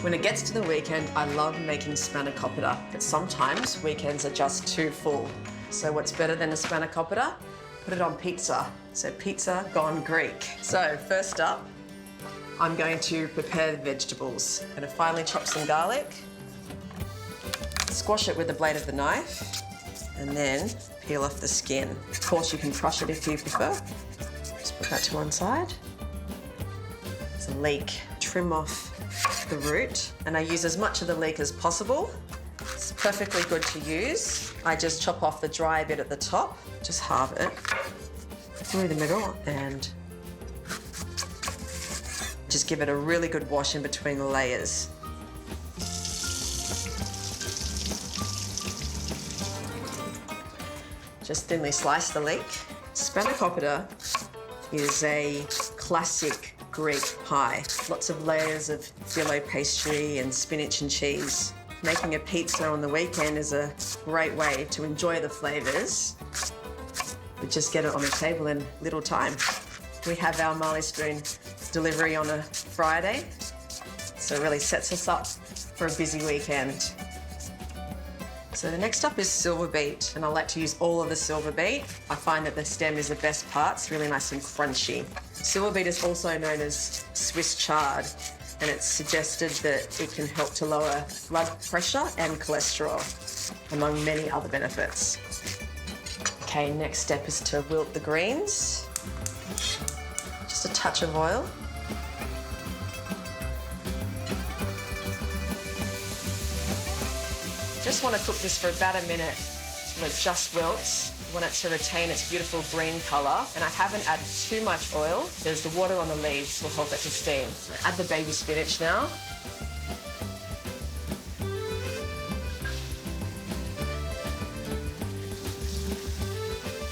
When it gets to the weekend, I love making spanakopita, but sometimes weekends are just too full. So what's better than a spanakopita? Put it on pizza. So pizza gone Greek. So first up, I'm going to prepare the vegetables. I'm going to finely chop some garlic, squash it with the blade of the knife, and then peel off the skin. Of course, you can crush it if you prefer. Just put that to one side. There's a leek. Trim off the root, and I use as much of the leek as possible. It's perfectly good to use. I just chop off the dry bit at the top, just halve it through the middle, and just give it a really good wash in between the layers. Just thinly slice the leek. Spanakopita is a classic Greek pie. Lots of layers of phyllo pastry and spinach and cheese. Making a pizza on the weekend is a great way to enjoy the flavours, but just get it on the table in little time. We have our Marley Spoon delivery on a Friday, so it really sets us up for a busy weekend. So the next up is silver beet, and I like to use all of the silver beet. I find that the stem is the best part. It's really nice and crunchy. Silver beet is also known as Swiss chard, and it's suggested that it can help to lower blood pressure and cholesterol, among many other benefits. Okay, next step is to wilt the greens. Just a touch of oil. Just want to cook this for about a minute till it just wilts. I want it to retain its beautiful green colour, and I haven't added too much oil because the water on the leaves will help it to steam. Add the baby spinach now.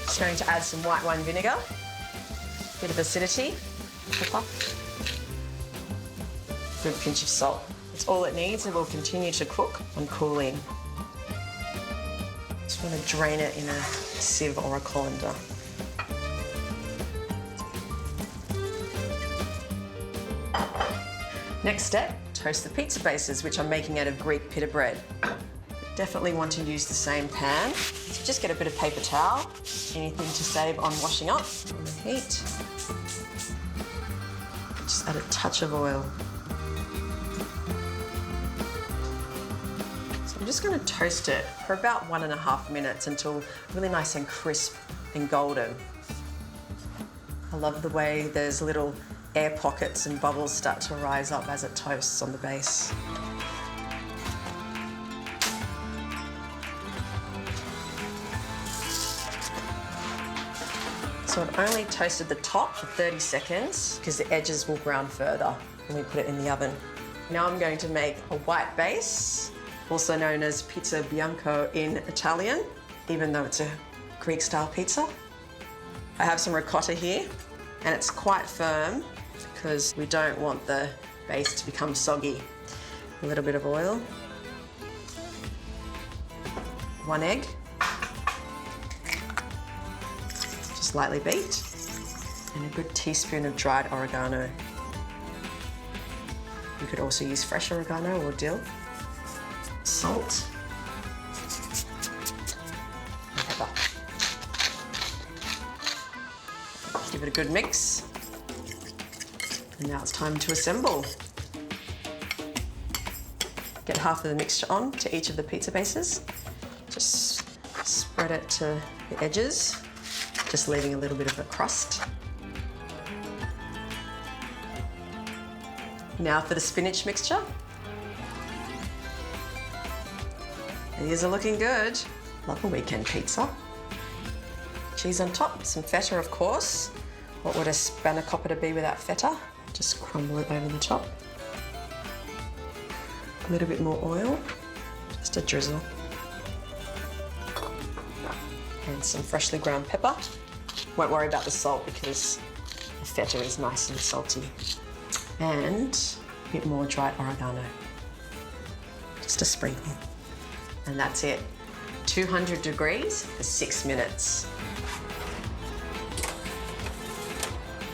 Just going to add some white wine vinegar, a bit of acidity, pepper, good pinch of salt. It's all it needs, and will continue to cook on cooling. Just want to drain it in a sieve or a colander. Next step, toast the pizza bases, which I'm making out of Greek pita bread. Definitely want to use the same pan. So just get a bit of paper towel, anything to save on washing up on the heat. Just add a touch of oil. I'm just going to toast it for about 1.5 minutes until really nice and crisp and golden. I love the way there's little air pockets and bubbles start to rise up as it toasts on the base. So I've only toasted the top for 30 seconds because the edges will brown further when we put it in the oven. Now I'm going to make a white base, also known as pizza bianco in Italian, even though it's a Greek-style pizza. I have some ricotta here, and it's quite firm because we don't want the base to become soggy. A little bit of oil, 1 egg, just lightly beat, and a good teaspoon of dried oregano. You could also use fresh oregano or dill. Salt, and pepper. Give it a good mix. And now it's time to assemble. Get half of the mixture on to each of the pizza bases. Just spread it to the edges, just leaving a little bit of a crust. Now for the spinach mixture. These are looking good. Love a weekend pizza. Cheese on top, some feta of course. What would a spanakopita be without feta? Just crumble it over the top. A little bit more oil, just a drizzle. And some freshly ground pepper. Won't worry about the salt because the feta is nice and salty. And a bit more dried oregano. Just a sprinkle. And that's it. 200 degrees for 6 minutes.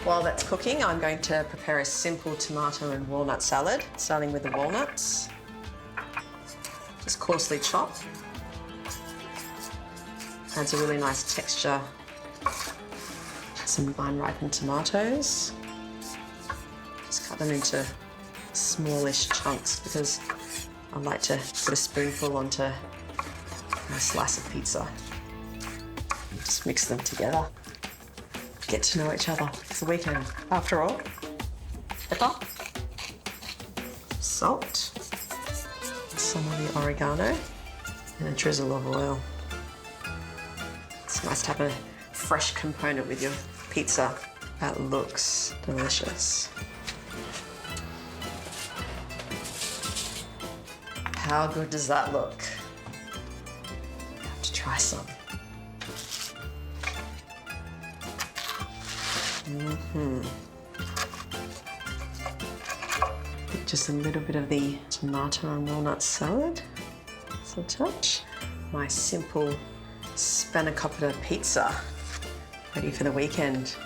While that's cooking, I'm going to prepare a simple tomato and walnut salad, starting with the walnuts. Just coarsely chopped. Adds a really nice texture. Some fine ripened tomatoes. Just cut them into smallish chunks because I like to put a spoonful onto a slice of pizza. Just mix them together. Get to know each other. It's the weekend, after all. Pepper, salt, some of the oregano, and a drizzle of oil. It's nice to have a fresh component with your pizza. That looks delicious. How good does that look? I have to try some. Just a little bit of the tomato and walnut salad. That's a touch. My simple Spanakopita pizza, ready for the weekend.